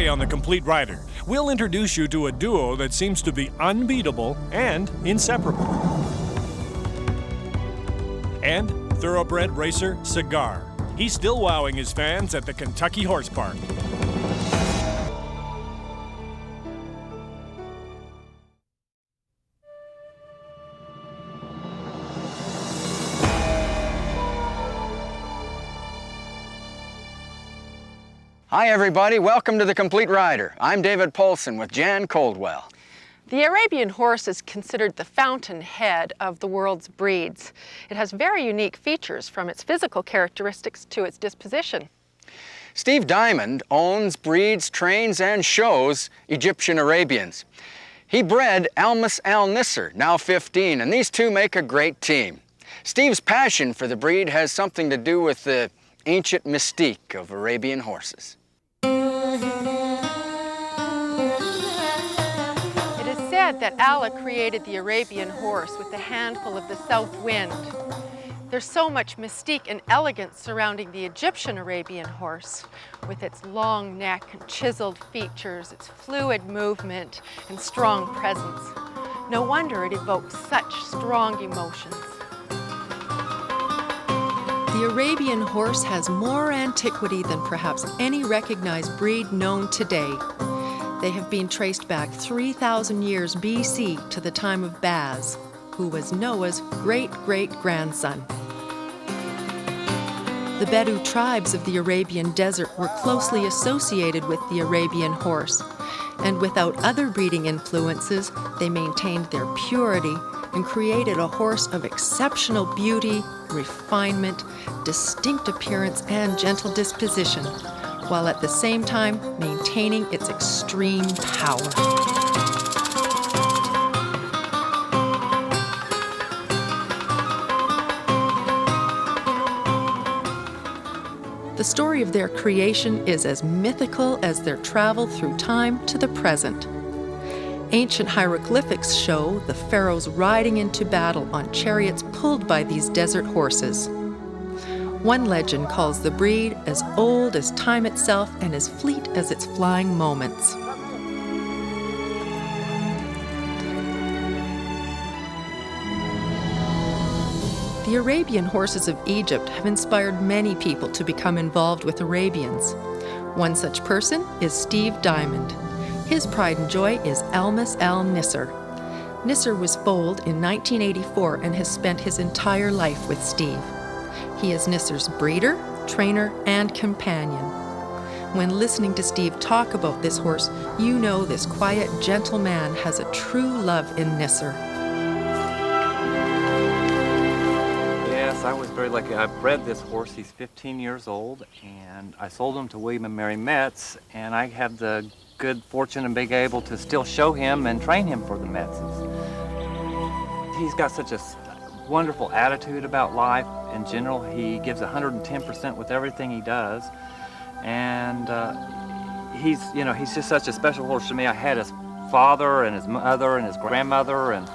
Today on The Complete Rider, we'll introduce you to a duo that seems to be unbeatable and inseparable. And thoroughbred racer Cigar. He's still wowing his fans at the Kentucky Horse Park. Hi everybody, welcome to The Complete Rider. I'm David Polson with Jan Coldwell. The Arabian horse is considered the fountainhead of the world's breeds. It has very unique features from its physical characteristics to its disposition. Steve Diamond owns, breeds, trains, and shows Egyptian Arabians. He bred Almas Al Nisser, now 15, and these two make a great team. Steve's passion for the breed has something to do with the ancient mystique of Arabian horses. It is said that Allah created the Arabian horse with a handful of the south wind. There's so much mystique and elegance surrounding the Egyptian Arabian horse, with its long neck and chiseled features, its fluid movement and strong presence. No wonder it evokes such strong emotions. The Arabian horse has more antiquity than perhaps any recognized breed known today. They have been traced back 3,000 years BC to the time of Baz, who was Noah's great-great-grandson. The Bedou tribes of the Arabian desert were closely associated with the Arabian horse, and without other breeding influences, they maintained their purity and created a horse of exceptional beauty, refinement, distinct appearance, and gentle disposition, while at the same time maintaining its extreme power. The story of their creation is as mythical as their travel through time to the present. Ancient hieroglyphics show the pharaohs riding into battle on chariots pulled by these desert horses. One legend calls the breed as old as time itself and as fleet as its flying moments. The Arabian horses of Egypt have inspired many people to become involved with Arabians. One such person is Steve Diamond. His pride and joy is Almas Al Nisser. Nisser was foaled in 1984 and has spent his entire life with Steve. He is Nisser's breeder, trainer, and companion. When listening to Steve talk about this horse, you know this quiet, gentle man has a true love in Nisser. Yes, I was very lucky. I bred this horse. He's 15 years old, and I sold him to William and Mary Metz, and I had the good fortune and being able to still show him and train him for the Metzes. He's got such a wonderful attitude about life in general. He gives 110% with everything he does, and he's just such a special horse to me. I had his father and his mother and his grandmother, and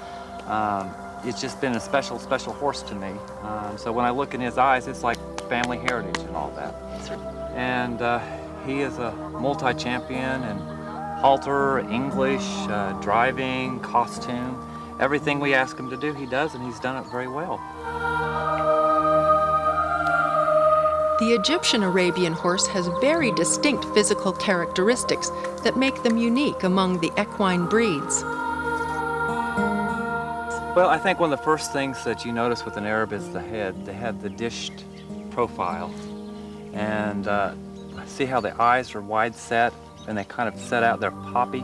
it's just been a special horse to me. So when I look in his eyes, it's like family heritage and all that. And he is a multi-champion in halter, English, driving, costume. Everything we ask him to do, he does, and he's done it very well. The Egyptian Arabian horse has very distinct physical characteristics that make them unique among the equine breeds. Well, I think one of the first things that you notice with an Arab is the head. They have the dished profile. And see how the eyes are wide set and they kind of set out their poppy?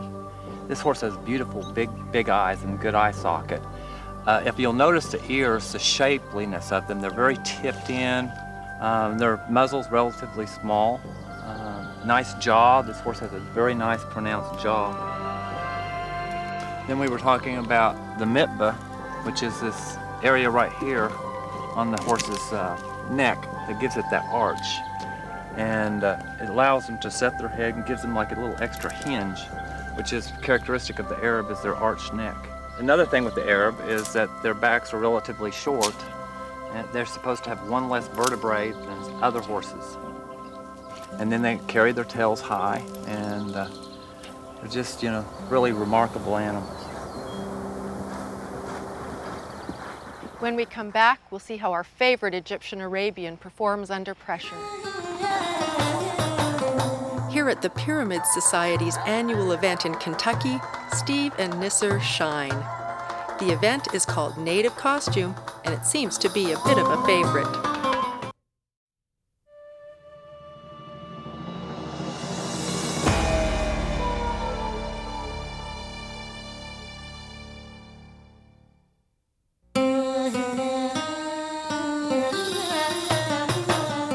This horse has beautiful big eyes and good eye socket. If you'll notice the ears, the shapeliness of them, they're very tipped in. Their muzzle's relatively small. Nice jaw. This horse has a very nice pronounced jaw. Then we were talking about the mitba, which is this area right here on the horse's neck that gives it that arch. And it allows them to set their head and gives them like a little extra hinge, which is characteristic of the Arab, is their arched neck. Another thing with the Arab is that their backs are relatively short, and they're supposed to have one less vertebrae than other horses. and then they carry their tails high, and they're just, you know, really remarkable animals. When we come back, we'll see how our favorite Egyptian Arabian performs under pressure. Here at the Pyramid Society's annual event in Kentucky, Steve and Nisser shine. The event is called Native Costume, and it seems to be a bit of a favorite.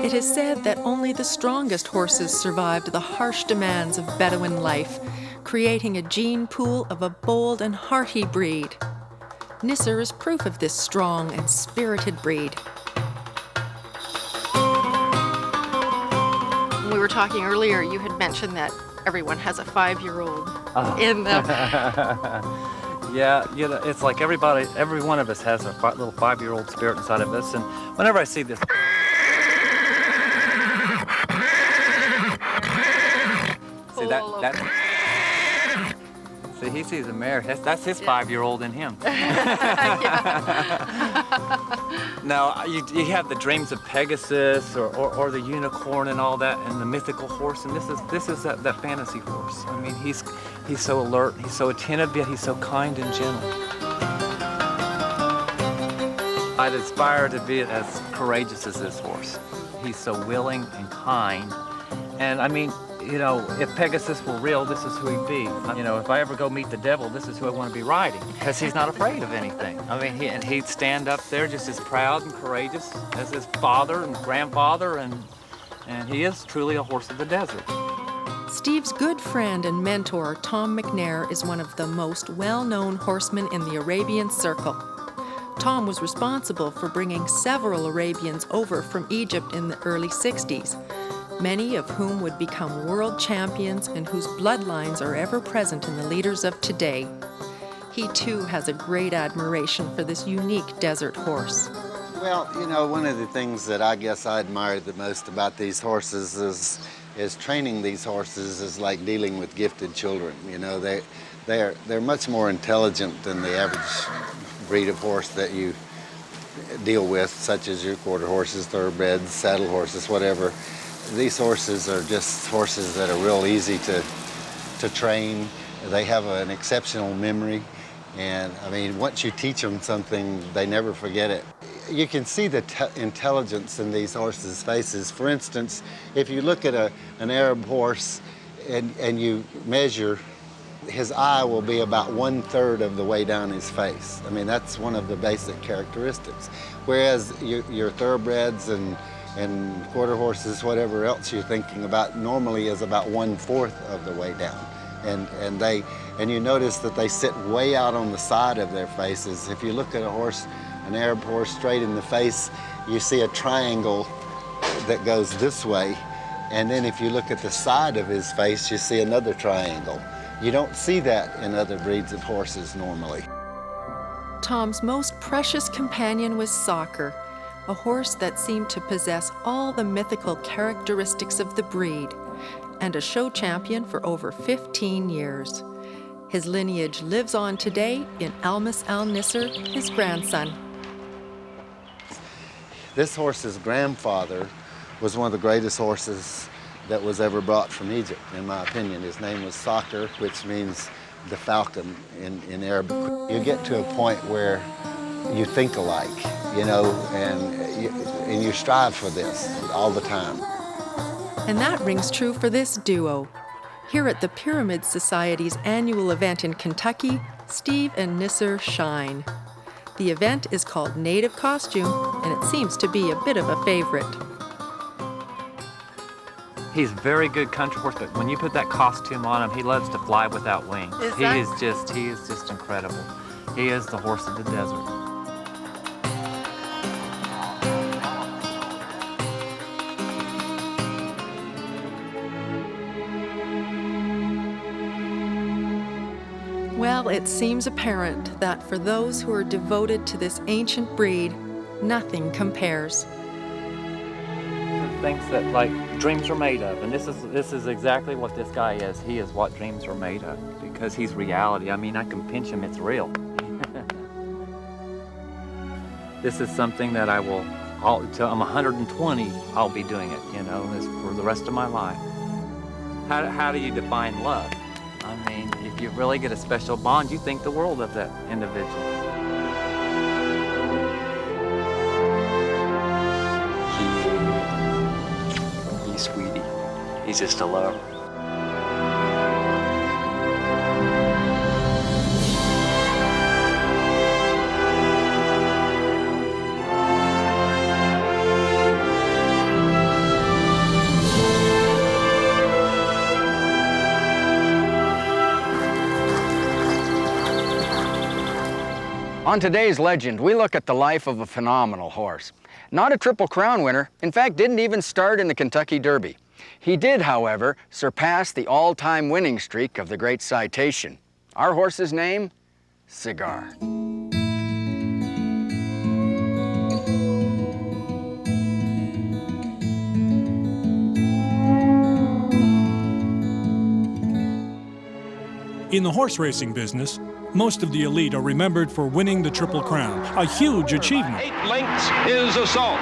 It is said that only the strongest horses survived the harsh demands of Bedouin life, creating a gene pool of a bold and hearty breed. Nisser is proof of this strong and spirited breed. When we were talking earlier, you had mentioned that everyone has a 5-year-old in them. Yeah, you know, it's like every one of us has a little 5-year-old spirit inside of us, and whenever I see this, see that see, he sees a mare. That's his 5-year-old in him. Now, you have the dreams of Pegasus or the unicorn and all that, and the mythical horse, and this is that fantasy horse. I mean, he's so alert, he's so attentive, yet he's so kind and gentle. I'd aspire to be as courageous as this horse. He's so willing and kind, and I mean, you know, if Pegasus were real, this is who he'd be. You know, if I ever go meet the devil, this is who I want to be riding, because he's not afraid of anything. I mean, he'd stand up there just as proud and courageous as his father and grandfather, and he is truly a horse of the desert. Steve's good friend and mentor, Tom McNair, is one of the most well-known horsemen in the Arabian Circle. Tom was responsible for bringing several Arabians over from Egypt in the early 60s. Many of whom would become world champions and whose bloodlines are ever present in the leaders of today. He too has a great admiration for this unique desert horse. Well, you know, one of the things that I guess I admire the most about these horses is training these horses is like dealing with gifted children. You know, they're much more intelligent than the average breed of horse that you deal with, such as your quarter horses, thoroughbreds, saddle horses, whatever. These horses are just horses that are real easy to train. They have an exceptional memory, and I mean, once you teach them something, they never forget it. You can see the intelligence in these horses' faces. For instance, if you look at an Arab horse and you measure, his eye will be about 1/3 of the way down his face. I mean, that's one of the basic characteristics. Whereas your thoroughbreds and quarter horses, whatever else you're thinking about, normally is about 1/4 of the way down. And you notice that they sit way out on the side of their faces. If you look at a horse, an Arab horse, straight in the face, you see a triangle that goes this way. And then if you look at the side of his face, you see another triangle. You don't see that in other breeds of horses normally. Tom's most precious companion was Soccer, a horse that seemed to possess all the mythical characteristics of the breed, and a show champion for over 15 years. His lineage lives on today in Almas al-Nisser, his grandson. This horse's grandfather was one of the greatest horses that was ever brought from Egypt, in my opinion. His name was Soccer, which means the falcon in Arabic. You get to a point where you think alike, you know, and you strive for this all the time. And that rings true for this duo. Here at the Pyramid Society's annual event in Kentucky, Steve and Nisser shine. The event is called Native Costume, and it seems to be a bit of a favorite. He's a very good country horse, but when you put that costume on him, he loves to fly without wings. He is just incredible. He is the horse of the desert. Well, it seems apparent that for those who are devoted to this ancient breed, nothing compares. Thinks that, like, dreams are made of. And this is exactly what this guy is. He is what dreams are made of, because he's reality. I mean, I can pinch him, it's real. This is something that till I'm 120, I'll be doing it, you know, for the rest of my life. How do you define love? I mean, if you really get a special bond, you think the world of that individual. He's sweetie. He's just a lover. On today's Legend, we look at the life of a phenomenal horse. Not a Triple Crown winner, in fact, didn't even start in the Kentucky Derby. He did, however, surpass the all-time winning streak of the Great Citation. Our horse's name? Cigar. In the horse racing business, most of the elite are remembered for winning the Triple Crown, a huge achievement. 8 lengths is Assault.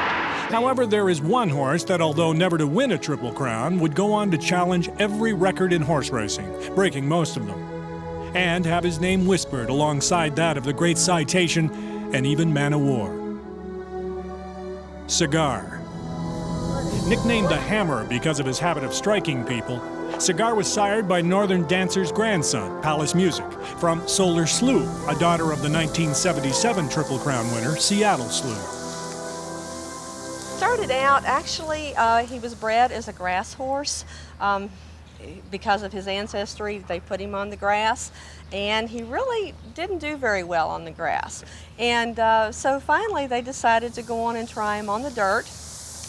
However, there is one horse that, although never to win a Triple Crown, would go on to challenge every record in horse racing, breaking most of them, and have his name whispered alongside that of the Great Citation and even Man o' War. Cigar. Nicknamed the Hammer because of his habit of striking people, Cigar was sired by Northern Dancer's grandson, Palace Music, from Solar Slew, a daughter of the 1977 Triple Crown winner, Seattle Slew. Started out, actually, he was bred as a grass horse. Because of his ancestry, they put him on the grass, and he really didn't do very well on the grass. And so finally they decided to go on and try him on the dirt,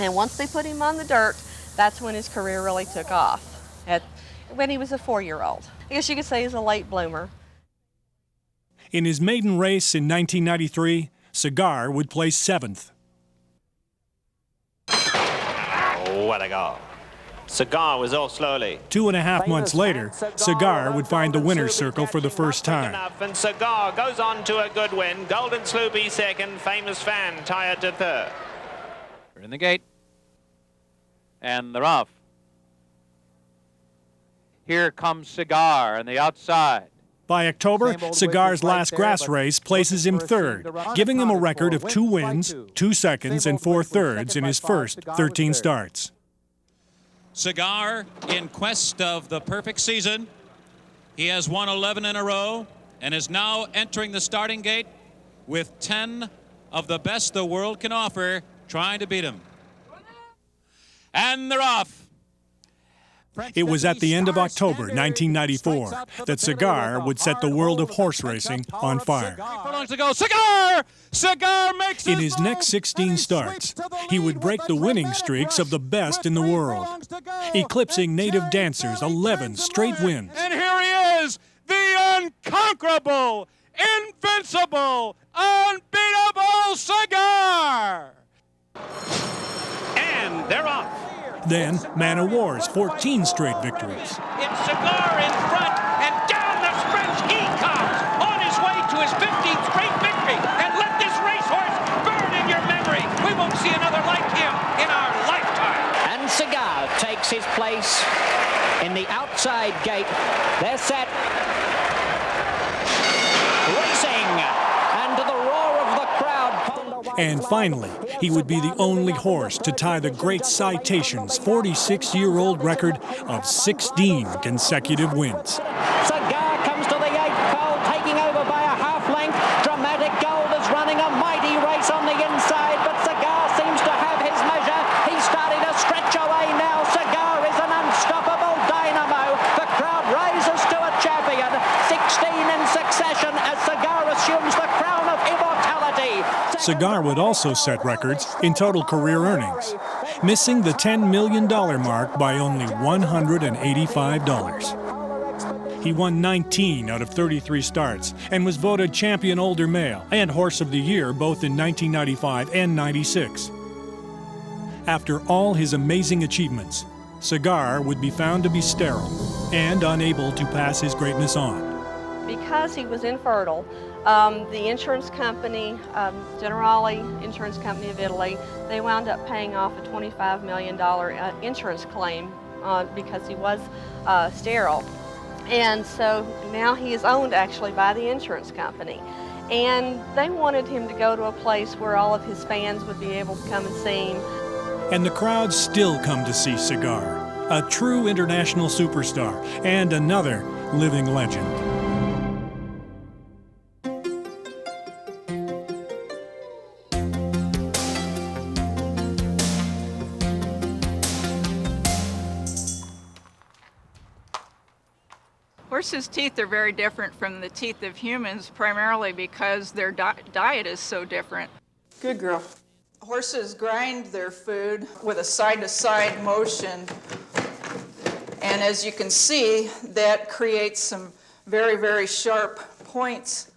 and once they put him on the dirt, that's when his career really took off. When he was a 4-year-old. I guess you could say he's a late bloomer. In his maiden race in 1993, Cigar would place 7th. Oh, what a go. Cigar was off slowly. 2.5 months later, Cigar would find the winner's circle for the first time. And Cigar goes on to a good win. Golden Sloopy second, Famous Fan tired to third. We're in the gate. And they're off. Here comes Cigar on the outside. By October, Cigar's last grass race places him 3rd, giving him a record of 2 wins, 2 seconds, and 4 thirds in his first 13 starts. Cigar in quest of the perfect season. He has won 11 in a row and is now entering the starting gate with 10 of the best the world can offer, trying to beat him. And they're off. It was at the end of October 1994 that Cigar would set the world of horse racing on fire. Cigar! Cigar makes In his next 16 starts, he would break the winning streaks of the best in the world, eclipsing native dancers' 11 straight wins. And here he is, the unconquerable, invincible, unbeatable Cigar! And they're off. Then, Man o' War's 14 straight victories. It's Cigar in front, and down the stretch he comes, on his way to his 15th straight victory. And let this racehorse burn in your memory. We won't see another like him in our lifetime. And Cigar takes his place in the outside gate. They're set. Racing, and to the roar of the crowd. And finally, he would be the only horse to tie the Great Citation's 46-year-old record of 16 consecutive wins. Cigar comes to the 8th pole, taking over by a half length. Dramatic Gold is running a mighty race on the inside, but Cigar seems to have his measure. He's starting to stretch away now. Cigar is an unstoppable dynamo. The crowd rises to a champion. 16 in succession as Cigar assumes the crown of immortality. Cigar would also set records in total career earnings, missing the $10 million mark by only $185. He won 19 out of 33 starts and was voted Champion Older Male and Horse of the Year both in 1995 and 96. After all his amazing achievements, Cigar would be found to be sterile and unable to pass his greatness on. Because he was infertile, the insurance company, Generali Insurance Company of Italy, they wound up paying off a $25 million insurance claim because he was sterile. And so now he is owned actually by the insurance company. And they wanted him to go to a place where all of his fans would be able to come and see him. And the crowds still come to see Cigar, a true international superstar and another living legend. Horses' teeth are very different from the teeth of humans, primarily because their diet is so different. Good girl. Horses grind their food with a side-to-side motion, and as you can see, that creates some very, very sharp points.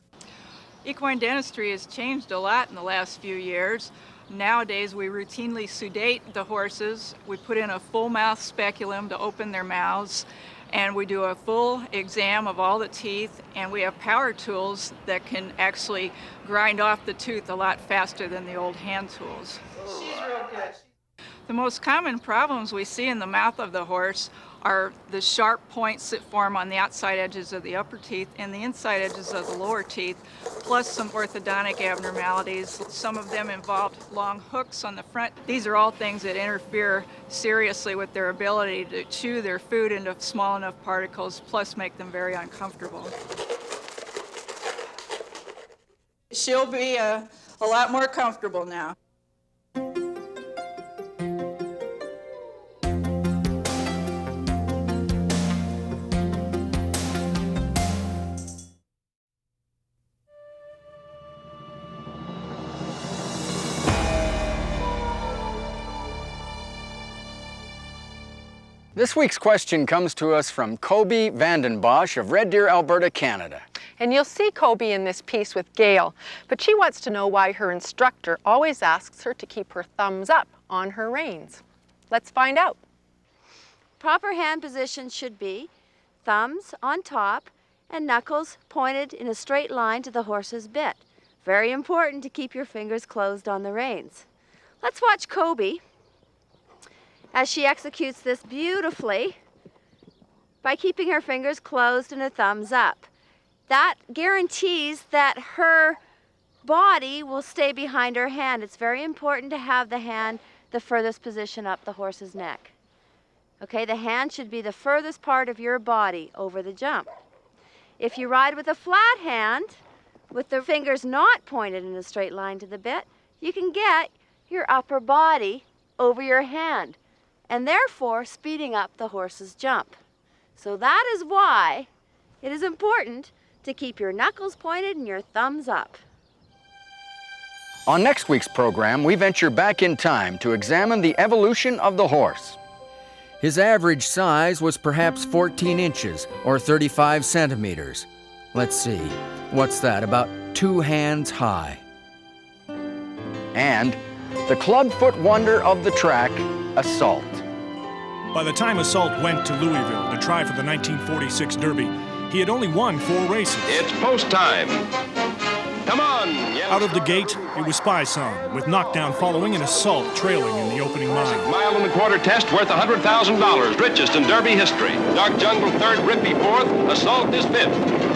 Equine dentistry has changed a lot in the last few years. Nowadays, we routinely sedate the horses. We put in a full mouth speculum to open their mouths, and we do a full exam of all the teeth, and we have power tools that can actually grind off the tooth a lot faster than the old hand tools. She's real good. The most common problems we see in the mouth of the horse are the sharp points that form on the outside edges of the upper teeth and the inside edges of the lower teeth, plus some orthodontic abnormalities. Some of them involve long hooks on the front. These are all things that interfere seriously with their ability to chew their food into small enough particles, plus make them very uncomfortable. She'll be a lot more comfortable now. This week's question comes to us from Kobe Vandenbosch of Red Deer, Alberta, Canada. And you'll see Kobe in this piece with Gail, but she wants to know why her instructor always asks her to keep her thumbs up on her reins. Let's find out. Proper hand position should be thumbs on top and knuckles pointed in a straight line to the horse's bit. Very important to keep your fingers closed on the reins. Let's watch Kobe as she executes this beautifully by keeping her fingers closed and her thumbs up. That guarantees that her body will stay behind her hand. It's very important to have the hand the furthest position up the horse's neck. Okay, the hand should be the furthest part of your body over the jump. If you ride with a flat hand, with the fingers not pointed in a straight line to the bit, you can get your upper body over your hand, and therefore speeding up the horse's jump. So that is why it is important to keep your knuckles pointed and your thumbs up. On next week's program, we venture back in time to examine the evolution of the horse. His average size was perhaps 14 inches or 35 centimeters. Let's see, what's that, about 2 hands high? And the clubfoot wonder of the track, Assault. By the time Assault went to Louisville to try for the 1946 Derby, he had only won 4 races. It's post time. Come on! Out of the gate, it was Spy Song, with Knockdown following and Assault trailing in the opening mile. Mile and a quarter test worth $100,000, richest in Derby history. Dark Jungle third, Rippy fourth, Assault is fifth.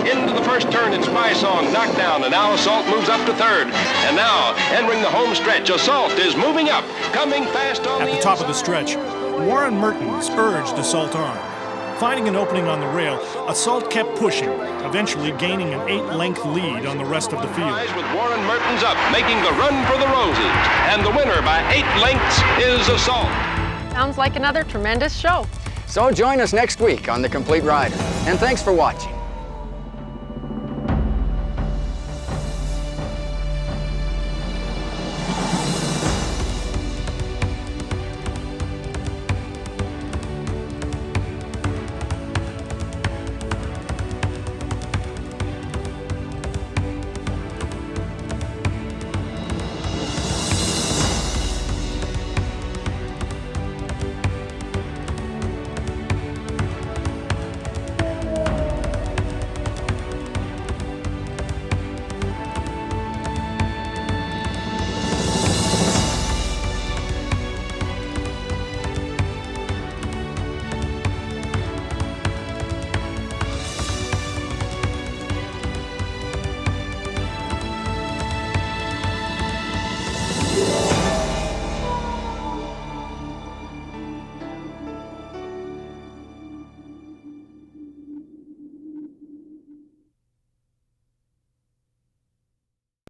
Into the first turn, it's Spy Song, Knockdown, and now Assault moves up to third. And now, entering the home stretch, Assault is moving up, coming fast on At the top of the stretch, Warren Mertens urged Assault on. Finding an opening on the rail, Assault kept pushing, eventually gaining an 8-length lead on the rest of the field. With Warren Mertens up, making the run for the roses. And the winner by 8 lengths is Assault. Sounds like another tremendous show. So join us next week on The Complete Rider. And thanks for watching.